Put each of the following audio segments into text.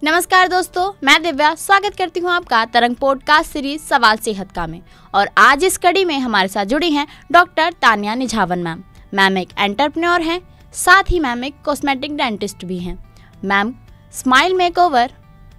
नमस्कार दोस्तों, मैं दिव्या स्वागत करती हूँ आपका तरंग पॉडकास्ट सीरीज सवाल सेहत का में। और आज इस कड़ी में हमारे साथ जुड़ी हैं doctor Tania Nijhawan ma'am. Ma'am एक एंटरप्रेन्योर हैं, साथ ही मैम एक कॉस्मेटिक डेंटिस्ट भी हैं। Ma'am smile makeover,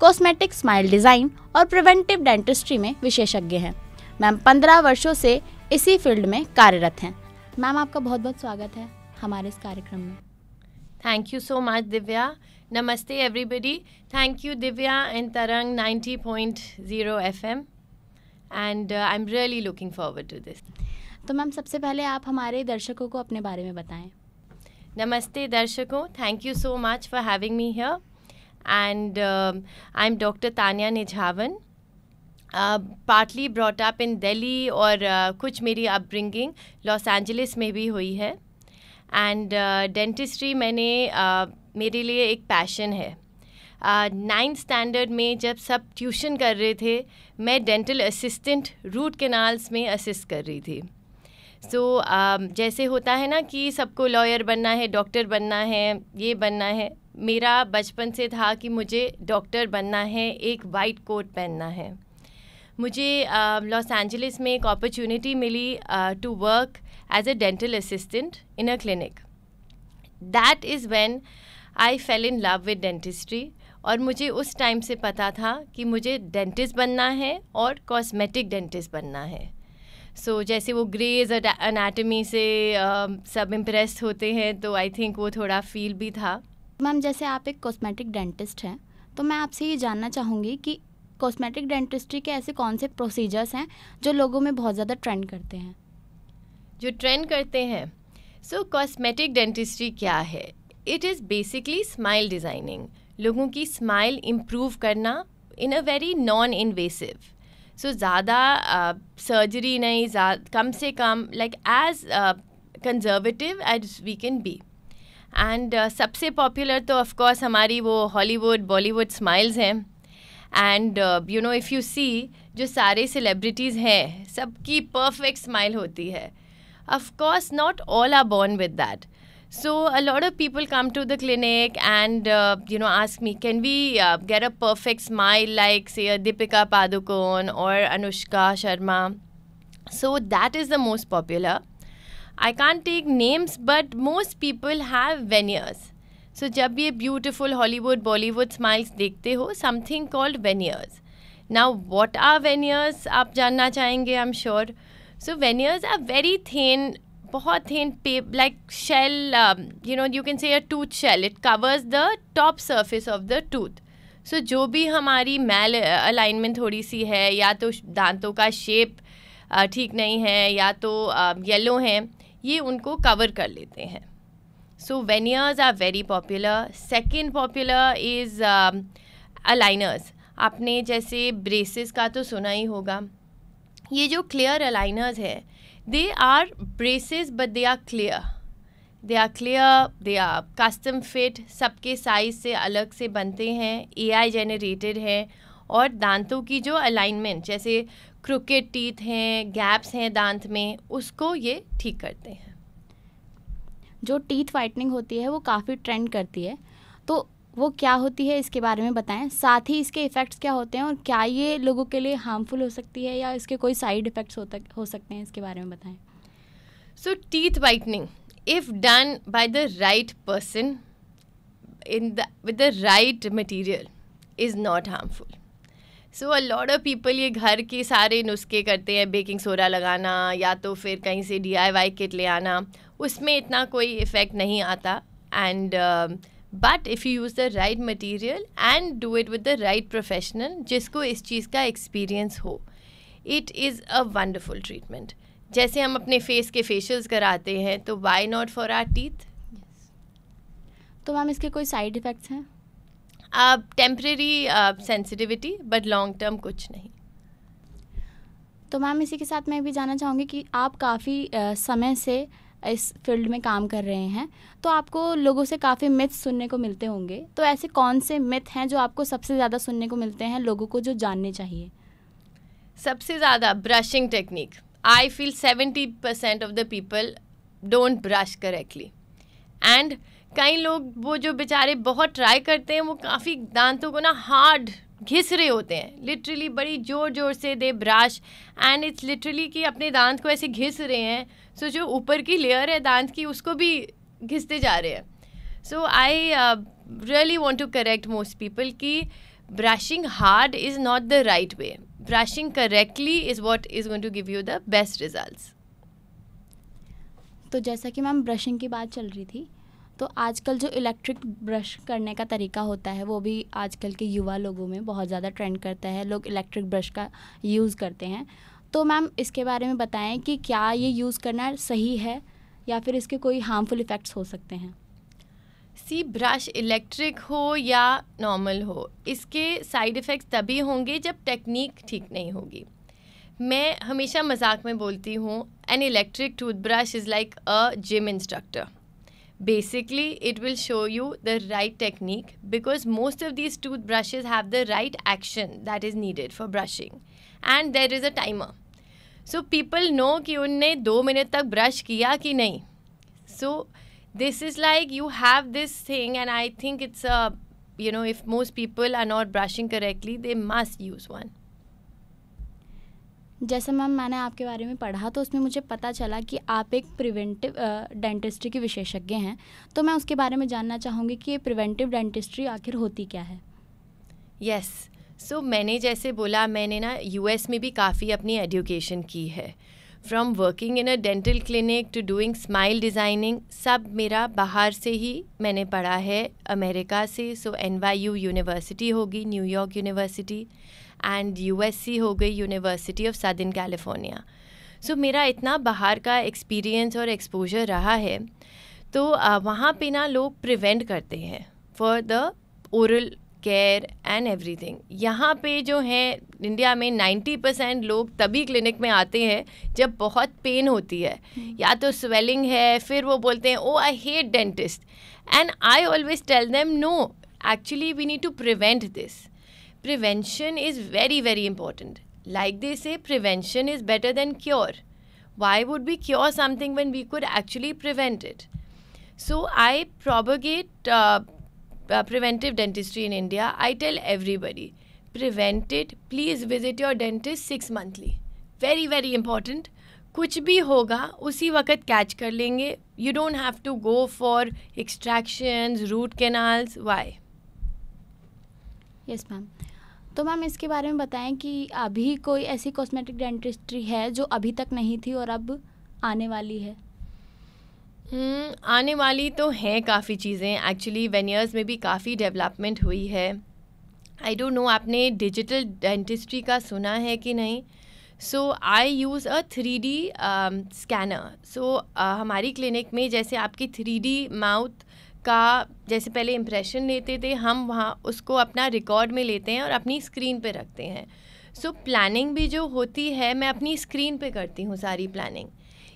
cosmetic smile design और प्रिवेंटिव डेंटिस्ट्री में विशेषज्ञ हैं। मैम 15 वर्षों से इसी फील्ड में कार्यरत हैं। मैम आपका बहुत बहुत स्वागत है हमारे इस कार्यक्रम में। Thank you so much, Divya. Namaste, everybody. Thank you, Divya and Tarang 90.0 FM. And I'm really looking forward to this. तो मैम सबसे पहले आप हमारे दर्शकों को अपने बारे में बताएं। Namaste, दार्शकों. Thank you so much for having me here. And I'm Dr. Tanya Nijhawan. Partly brought up in Delhi और कुछ मेरी upbringing लॉस एंजलिस में भी हुई है. एंड डेंटिस्ट्री मेरे लिए एक पैशन है. 9th स्टैंडर्ड में जब सब ट्यूशन कर रहे थे, मैं डेंटल असिस्टेंट रूट कैनाल्स में असिस्ट कर रही थी. सो जैसे होता है ना कि सबको लॉयर बनना है, डॉक्टर बनना है, ये बनना है, मेरा बचपन से था कि मुझे डॉक्टर बनना है, एक वाइट कोट पहनना है. मुझे लॉस एंजलिस में एक अपॉर्चुनिटी मिली to work as a dental assistant in a clinic. That is when I fell in love with dentistry. और मुझे उस टाइम से पता था कि मुझे डेंटिस्ट बनना है और कॉस्मेटिक डेंटिस्ट बनना है. सो जैसे वो ग्रेज एनाटमी से सब इम्प्रेस होते हैं, तो आई थिंक वो थोड़ा फील भी था. मैम जैसे आप एक कॉस्मेटिक डेंटिस्ट हैं, तो मैं आपसे ये जानना चाहूँगी कि कॉस्मेटिक डेंटिस्ट्री के ऐसे कौन से प्रोसीजर्स हैं जो लोगों में बहुत ज़्यादा ट्रेंड करते हैं, जो ट्रेंड करते हैं. सो कॉस्मेटिक डेंटिस्ट्री क्या है? It is basically smile designing. लोगों की स्माइल इम्प्रूव करना in a very non invasive. So ज़्यादा सर्जरी नहीं, कम से कम, like as conservative as we can be. And सबसे पॉपुलर तो ऑफकोर्स हमारी वो हॉलीवुड बॉलीवुड स्माइल्स हैं. And you know, if you see, जो सारे सेलिब्रिटीज़ हैं, सबकी परफेक्ट स्माइल होती है. Of course, not all are born with that. So a lot of people come to the clinic and ask me, can we get a perfect smile like, say, a Deepika Padukone or Anushka Sharma? So that is the most popular. I can't take names, but most people have veneers. So जब ये beautiful Hollywood Bollywood smiles देखते हो, something called veneers. Now what are veneers? आप जानना चाहेंगे, I'm sure. So veneers are very thin, बहुत thin, like shell, you can say a tooth shell. It covers the top surface of the tooth. So जो भी हमारी mal alignment थोड़ी सी है, या तो दांतों का शेप ठीक नहीं है, या तो येलो हैं, ये उनको कवर कर लेते हैं. So veneers are very popular. Second popular is aligners. आपने जैसे ब्रेसेस का तो सुना ही होगा. ये जो क्लियर अलाइनर्स है, they are braces but they are clear. They are custom fit, सबके साइज से अलग से बनते हैं, AI जेनरेटेड है. और दांतों की जो अलाइनमेंट, जैसे क्रोकेड टीथ हैं, गैप्स हैं दांत में, उसको ये ठीक करते हैं. जो टीथ वाइटनिंग होती है वो काफ़ी ट्रेंड करती है, तो वो क्या होती है इसके बारे में बताएं. साथ ही इसके इफ़ेक्ट्स क्या होते हैं और क्या ये लोगों के लिए हार्मफुल हो सकती है या इसके कोई साइड इफ़ेक्ट्स हो सकते हैं, इसके बारे में बताएं. So teeth whitening, if done by the right person with the right material, is not harmful. So a lot of people ये घर के सारे नुस्खे करते हैं, बेकिंग सोडा लगाना या तो फिर कहीं से DIY किट ले आना, उसमें इतना कोई इफ़ेक्ट नहीं आता. And But if you use the right material and do it with the right professional, जिसको इस चीज़ का एक्सपीरियंस हो, it is a wonderful treatment. जैसे हम अपने फेस के फेशियल्स कराते हैं, तो why not for our teeth? तो मैम इसके कोई साइड इफ़ेक्ट्स हैं? Temporary sensitivity, but long term कुछ नहीं. तो मैम इसी के साथ मैं भी जानना चाहूँगी कि आप काफ़ी समय से इस फील्ड में काम कर रहे हैं, तो आपको लोगों से काफ़ी मिथ्स सुनने को मिलते होंगे. तो ऐसे कौन से मिथ हैं जो आपको सबसे ज़्यादा सुनने को मिलते हैं, लोगों को जो जानने चाहिए? सबसे ज़्यादा brushing technique. I feel 70% of the people don't brush correctly. And कई लोग वो जो बेचारे बहुत ट्राई करते हैं वो काफ़ी दांतों को ना हार्ड घिस रहे होते हैं, लिटरली बड़ी ज़ोर ज़ोर से दे ब्रश एंड इट्स लिटरली कि अपने दांत को ऐसे घिस रहे हैं, सो जो ऊपर की लेयर है दांत की उसको भी घिसते जा रहे हैं. So I really want to correct most people कि brushing hard is not the right way. Brushing correctly is what is going to give you the best results. तो जैसा कि मैम ब्रशिंग की बात चल रही थी, तो आजकल जो इलेक्ट्रिक ब्रश करने का तरीका होता है वो भी आजकल के युवा लोगों में बहुत ज़्यादा ट्रेंड करता है. लोग इलेक्ट्रिक ब्रश का यूज़ करते हैं. तो मैम इसके बारे में बताएं कि क्या ये यूज़ करना सही है या फिर इसके कोई हार्मफुल इफ़ेक्ट्स हो सकते हैं. सी ब्रश इलेक्ट्रिक हो या नॉर्मल हो, इसके साइड इफ़ेक्ट्स तभी होंगे जब टेक्निक ठीक नहीं होगी. मैं हमेशा मजाक में बोलती हूँ, an electric toothbrush is like a gym instructor. Basically, it will show you the right technique because most of these toothbrushes have the right action that is needed for brushing, and there is a timer. So people know कि उनने 2 minute तक brush किया कि नहीं. So this is like you have this thing, and I think it's a, you know, if most people are not brushing correctly, they must use one. जैसे ma'am मैंने आपके बारे में पढ़ा तो उसमें मुझे पता चला कि आप एक प्रिवेंटिव डेंटिस्ट्री के विशेषज्ञ हैं. तो मैं उसके बारे में जानना चाहूँगी कि ये प्रिवेंटिव डेंटिस्ट्री आखिर होती क्या है. यस, सो मैंने जैसे बोला, मैंने ना यूएस में भी काफ़ी अपनी एजुकेशन की है. From working in a dental clinic to doing smile designing, सब मेरा बाहर से ही मैंने पढ़ा है, अमेरिका से. सो NYU यूनिवर्सिटी होगी, न्यूयॉर्क यूनिवर्सिटी, एंड USC हो गई, यूनिवर्सिटी ऑफ सदर्न कैलिफोर्निया. सो मेरा इतना बाहर का एक्सपीरियंस और एक्सपोजर रहा है. तो वहाँ पे ना लोग प्रिवेंट करते हैं for the oral care and everything. यहाँ पे जो है इंडिया में 90% लोग तभी क्लिनिक में आते हैं जब बहुत पेन होती है, या तो स्वेलिंग है, फिर वो बोलते हैं oh I hate dentist. And I always tell them no, actually we need to prevent this. Prevention is very, very important. Like they say, prevention is better than cure. Why would we cure something when we could actually prevent it? So I propagate preventive dentistry in India. I tell everybody, prevent it. Please visit your dentist 6 monthly. Very, very important. कुछ भी होगा उसी वक्त catch कर लेंगे. You don't have to go for extractions, root canals. Why? Yes ma'am. तो ma'am इसके बारे में बताएं कि अभी कोई ऐसी कॉस्मेटिक डेंटिस्ट्री है जो अभी तक नहीं थी और अब आने वाली है. आने वाली तो हैं काफ़ी चीज़ें. एक्चुअली वेनियर्स में भी काफ़ी डेवलपमेंट हुई है. आई डोंट नो आपने डिजिटल डेंटिस्ट्री का सुना है कि नहीं. सो आई यूज़ अ 3D स्कैनर. सो हमारी क्लिनिक में जैसे आपकी 3D माउथ का जैसे पहले इम्प्रेशन लेते थे, हम वहाँ उसको अपना रिकॉर्ड में लेते हैं और अपनी स्क्रीन पे रखते हैं. सो प्लानिंग भी जो होती है मैं अपनी स्क्रीन पे करती हूँ सारी प्लानिंग.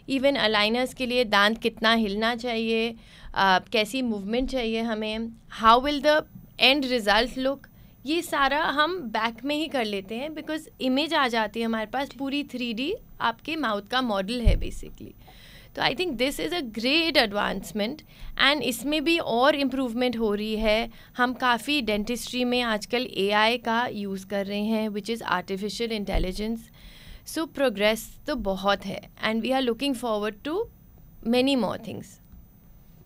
इवन अलाइनर्स के लिए दांत कितना हिलना चाहिए, कैसी मूवमेंट चाहिए हमें, how will the end result look, ये सारा हम बैक में ही कर लेते हैं बिकॉज इमेज आ जाती है हमारे पास. पूरी 3D आपके माउथ का मॉडल है बेसिकली. तो I think this is a great advancement and इसमें भी और इम्प्रूवमेंट हो रही है. हम काफ़ी डेंटिस्ट्री में आजकल AI का यूज़ कर रहे हैं, which is artificial intelligence. So progress तो बहुत है and we are looking forward to many more things.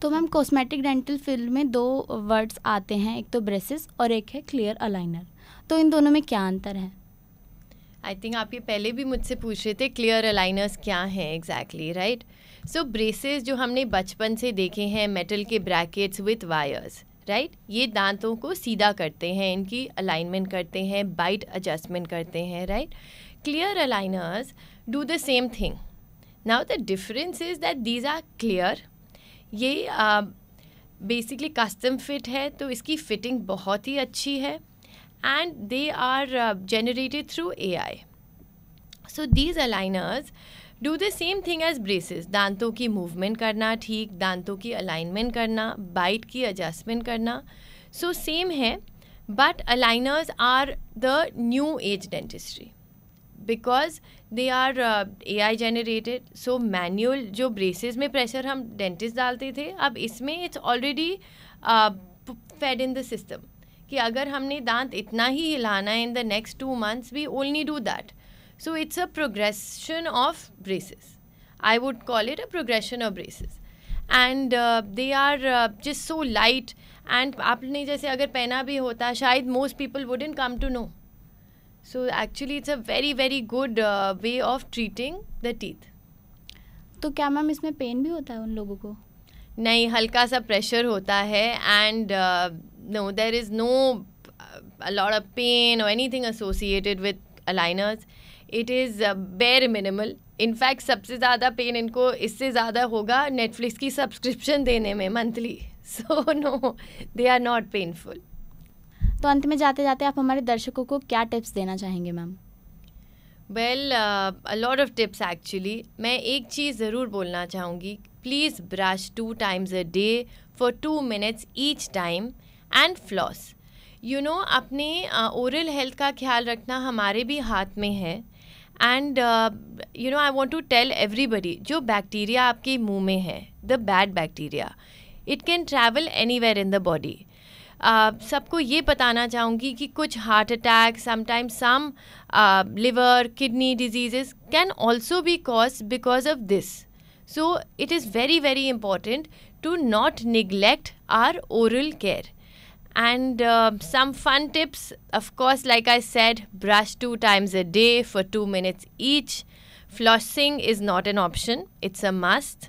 तो मैम कॉस्मेटिक डेंटल फील्ड में 2 वर्ड्स आते हैं, एक तो ब्रेसेस और एक है क्लियर अलाइनर. तो इन दोनों में क्या अंतर है. आई थिंक आप ये पहले भी मुझसे पूछ रहे थे क्लियर अलाइनर्स क्या हैं एग्जैक्टली, राइट. सो ब्रेसेस जो हमने बचपन से देखे हैं, मेटल के ब्रैकेट्स विथ वायर्स, राइट, ये दांतों को सीधा करते हैं, इनकी अलाइनमेंट करते हैं, बाइट एडजस्टमेंट करते हैं, right. Clear aligners do the same thing. Now the difference is that these are clear. ये बेसिकली कस्टम फिट है, तो इसकी फिटिंग बहुत ही अच्छी है and they are generated through AI. So these aligners do the same thing as braces. दांतों की मूवमेंट करना ठीक, दांतों की अलाइनमेंट करना, बाइट की एडजस्टमेंट करना, सो सेम है. But aligners are the new age dentistry. Because they are AI generated. So manual जो ब्रेसेस में प्रेशर हम डेंटिस्ट डालते थे, अब इसमें it's already fed in the system कि अगर हमने दांत इतना ही हिलाना है in the next 2 months, we only do that. So it's a progression of braces. I would call it a progression of braces. And they are just so light. And आपने जैसे अगर पहना भी होता, शायद most people wouldn't come to know. So actually it's a very very good way of treating the teeth. तो क्या ma'am इसमें पेन भी होता है उन लोगों को? नहीं, हल्का सा प्रेशर होता है. And no, there is no a lot of pain or anything associated with aligners. It is bare minimal. In fact सबसे ज़्यादा पेन इनको इससे ज़्यादा होगा नेटफ्लिक्स की सब्सक्रिप्शन देने में monthly. So no, they are not painful. तो अंत में जाते जाते आप हमारे दर्शकों को क्या टिप्स देना चाहेंगे ma'am? Well, a lot of tips actually. मैं एक चीज़ ज़रूर बोलना चाहूँगी. Please brush 2 times a day for 2 minutes each time and floss. You know, अपने ओरल हेल्थ का ख्याल रखना हमारे भी हाथ में है. And you know, I want to tell everybody, जो बैक्टीरिया आपके मुंह में है, the bad bacteria, it can travel anywhere in the body. सबको ये बताना चाहूँगी कि कुछ heart attack, sometimes some liver kidney diseases can also be caused because of this. So it is very very important to not neglect our oral care. And some fun tips, of course, like I said, brush 2 times a day for 2 minutes each. Flossing is not an option, it's a must.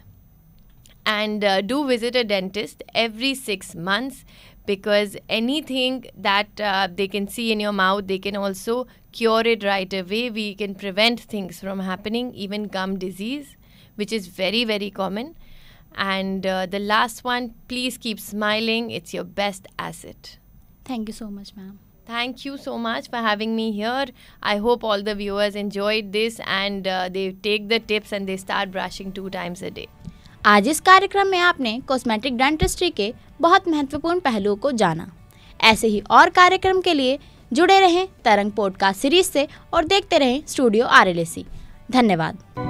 And do visit a dentist every 6 months, because anything that they can see in your mouth, they can also cure it right away. We can prevent things from happening, even gum disease, which is very, very common. And the last one, please keep smiling. It's your best asset. Thank you so much, ma'am. Thank you so much for having me here. I hope all the viewers enjoyed this and they take the tips and they start brushing 2 times a day. आज इस कार्यक्रम में आपने cosmetic dentistry के बहुत महत्वपूर्ण पहलुओं को जाना. ऐसे ही और कार्यक्रम के लिए जुड़े रहें तरंग पॉडकास्ट सीरीज से और देखते रहें स्टूडियो RLAC. धन्यवाद.